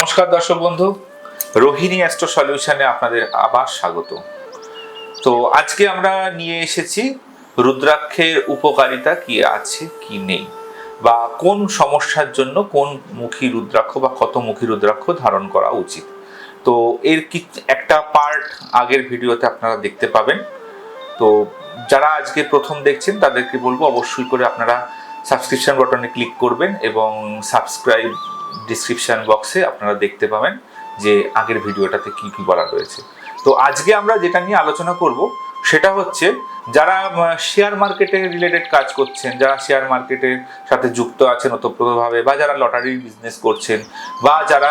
নমস্কার দর্শক বন্ধু, রোহিণী অ্যাস্ট্রো সলিউশনে আপনাদের আবার স্বাগত। তো আজকে আমরা নিয়ে এসেছি রুদ্রাক্ষের উপকারিতা কি আছে কি নেই, বা কোন সমস্যার জন্য কোন মুখী রুদ্রাক্ষ বা কত মুখী রুদ্রাক্ষ ধারণ করা উচিত। তো এর কি একটা পার্ট আগের ভিডিওতে আপনারা দেখতে পাবেন। তো যারা আজকে প্রথম দেখছেন তাদেরকে বলবো অবশ্যই করে আপনারা সাবস্ক্রিপশন বাটনে ক্লিক করবেন এবং সাবস্ক্রাইব ডিসক্রিপশন বক্সে আপনারা দেখতে পাবেন যে আগের ভিডিওটাতে কি কি বলা রয়েছে। তো আজকে আমরা যেটা নিয়ে আলোচনা করব সেটা হচ্ছে যারা শেয়ার মার্কেটে রিলেটেড কাজ করছেন, যারা শেয়ার মার্কেটের সাথে যুক্ত আছেন ওতপ্রোতভাবে, বা যারা লটারির বিজনেস করছেন, বা যারা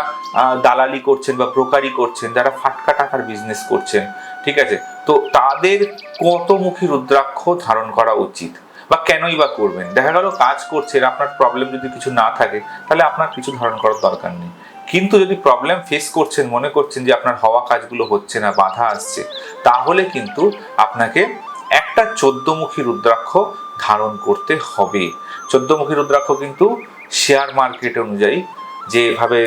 দালালি করছেন বা ব্রোকারি করছেন, যারা ফাটকা টাকার বিজনেস করছেন, ঠিক আছে, তো তাদের কতমুখী রুদ্রাক্ষ ধারণ করা উচিত বা কেনই বা করবেন। দেখা গেল কাজ করছেন, আপনার প্রবলেম যদি কিছু না থাকে তাহলে আপনার কিছু ধারণ করার দরকার নেই। কিন্তু যদি প্রবলেম ফেস করছেন, মনে করছেন যে আপনার হওয়া কাজগুলো হচ্ছে না, বাধা আসছে, তাহলে কিন্তু আপনাকে একটা 14মুখী রুদ্রাক্ষ ধারণ করতে হবে। 14মুখী রুদ্রাক্ষ কিন্তু শেয়ার মার্কেট অনুযায়ী যেভাবে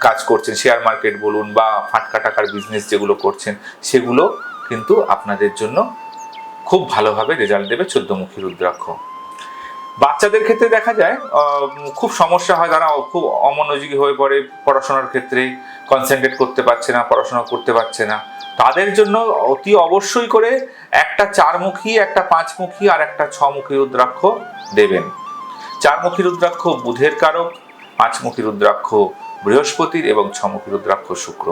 কাজ করছেন, শেয়ার মার্কেট বলুন বা ফাটকা টাকার বিজনেস যেগুলো করছেন, সেগুলো কিন্তু আপনাদের জন্য খুব ভালোভাবে রেজাল্ট দেবে 14মুখী রুদ্রাক্ষ। বাচ্চাদের ক্ষেত্রে দেখা যায় খুব সমস্যা হয়, তারা খুব অমনোযোগী হয়ে পড়ে, পড়াশোনার ক্ষেত্রে কনসেন্ট্রেট করতে পারছে না, পড়াশোনা করতে পারছে না। তাদের জন্য অতি অবশ্যই করে একটা 4মুখী, একটা 5মুখী আর একটা 6মুখী রুদ্রাক্ষ দেবেন। 4মুখী রুদ্রাক্ষ বুধের কারক, 5মুখী রুদ্রাক্ষ বৃহস্পতির এবং 6মুখী রুদ্রাক্ষ শুক্র।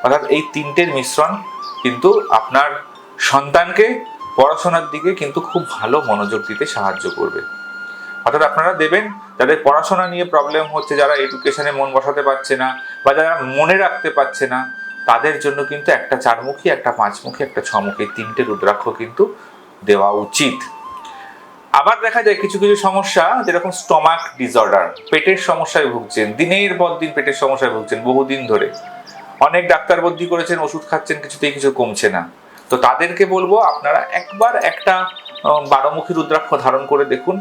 অর্থাৎ এই তিনটের মিশ্রণ কিন্তু আপনার সন্তানকে পড়াশোনার দিকে কিন্তু খুব ভালো মনোযোগ দিতে সাহায্য করবে। অর্থাৎ আপনারা দেবেন যাদের পড়াশোনা নিয়ে প্রবলেম হচ্ছে, যারা এডুকেশনে মন বসাতে পারছে না বা যারা মনে রাখতে পারছে না, তাদের জন্য কিন্তু একটা 4মুখী, একটা 5মুখী, একটা 6মুখী, তিনটে রুদ্রাক্ষ কিন্তু দেওয়া উচিত। আবার দেখা যায় কিছু কিছু সমস্যা, যেরকম স্টমাক ডিসঅর্ডার, পেটের সমস্যায় ভুগছেন, দিনের পর দিন পেটের সমস্যায় ভুগছেন বহুদিন ধরে, অনেক ডাক্তার বদ্যি করেছেন, ওষুধ খাচ্ছেন, কিছুতেই কিছু কমছে না, তো তাদেরকে বলবো আপনারা একবার একটা 12মুখী রুদ্রাক্ষ ধারণ করে দেখুন।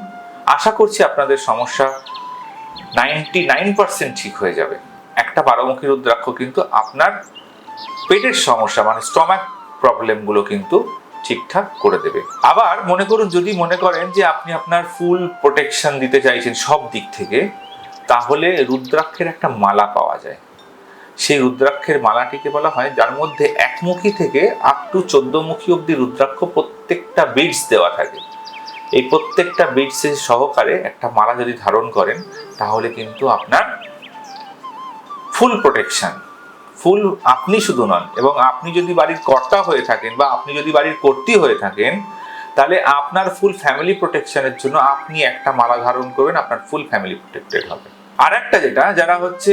আশা করছি আপনাদের সমস্যা 99% ঠিক হয়ে যাবে। একটা 12মুখী রুদ্রাক্ষ কিন্তু আপনার পেটের সমস্যা মানে স্টমাক প্রবলেমগুলো কিন্তু ঠিকঠাক করে দেবে। আবার মনে করুন, যদি মনে করেন যে আপনি আপনার ফুল প্রোটেকশন দিতে চাইছেন সব দিক থেকে, তাহলে রুদ্রাক্ষের একটা মালা পাওয়া যায়। সেই রুদ্রাক্ষের মালাটিকে বলা হয়, যার মধ্যে 1মুখী থেকে আপ টু 14মুখী অব্দি রুদ্রাক্ষ প্রত্যেকটা বিটস দেওয়া থাকে। এই প্রত্যেকটা বিটসের সহকারে একটা মালা যদি ধারণ করেন, তাহলে কিন্তু আপনার ফুল প্রোটেকশন, ফুল আপনি শুধু নন, এবং আপনি যদি বাড়ির কর্তা হয়ে থাকেন বা আপনি যদি বাড়ির কর্ত্রী হয়ে থাকেন, তাহলে আপনার ফুল ফ্যামিলি প্রোটেকশনের জন্য আপনি একটা মালা ধারণ করবেন, আপনার ফুল ফ্যামিলি প্রোটেক্টেড হবে। আর একটা যেটা, যারা হচ্ছে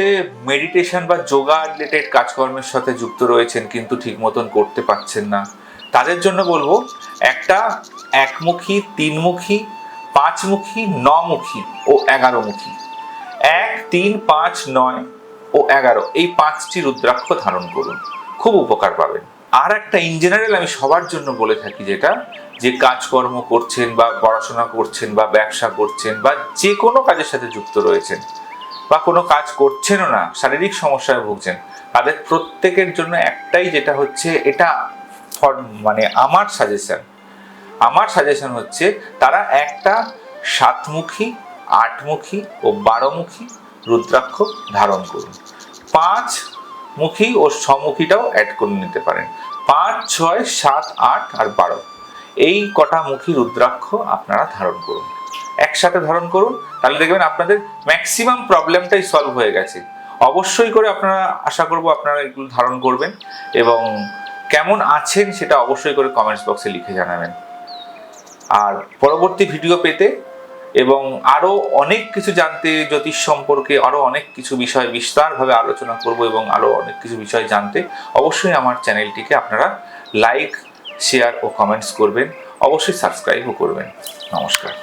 মেডিটেশন বা যোগা রিলেটেড কাজকর্মের সাথে যুক্ত রয়েছেন কিন্তু ঠিক মতন করতে পারছেন না, তাদের জন্য বলবো একটা 1মুখী, 3মুখী, 5মুখী, 9মুখী ও 11মুখী, 1, 3, 5, 9 ও 11, এই 5টি রুদ্রাক্ষ ধারণ করুন, খুব উপকার পাবেন। আর একটা ইন জেনারেল আমি সবার জন্য বলে থাকি, যেটা যে কাজকর্ম করছেন বা পড়াশোনা করছেন বা ব্যবসা করছেন বা যে কোনো কাজের সাথে যুক্ত রয়েছেন বা কোনো কাজ করছেনও না, শারীরিক সমস্যায় ভুগছেন, তাদের প্রত্যেকের জন্য একটাই, যেটা হচ্ছে এটা মানে আমার সাজেশন হচ্ছে তারা একটা 7মুখী, 8মুখী ও 12মুখী রুদ্রাক্ষ ধারণ করুন। 5মুখী ও 6মুখীটাও অ্যাড করে নিতে পারেন। 5, 6, 7, 8 আর 12, এই কটা মুখী রুদ্রাক্ষ আপনারা ধারণ করুন, একসাথে ধারণ করুন, তাহলে দেখবেন আপনাদের ম্যাক্সিমাম প্রবলেমটাই সলভ হয়ে গেছে। অবশ্যই করে আপনারা, আশা করব আপনারা এগুলো ধারণ করবেন এবং কেমন আছেন সেটা অবশ্যই করে কমেন্টস বক্সে লিখে জানাবেন। আর পরবর্তী ভিডিও পেতে এবং আরও অনেক কিছু জানতে, জ্যোতিষ সম্পর্কে আরও অনেক কিছু বিষয় বিস্তারভাবে আলোচনা করব এবং আরও অনেক কিছু বিষয় জানতে অবশ্যই আমার চ্যানেলটিকে আপনারা লাইক, শেয়ার ও কমেন্টস করবেন, অবশ্যই সাবস্ক্রাইবও করবেন। নমস্কার।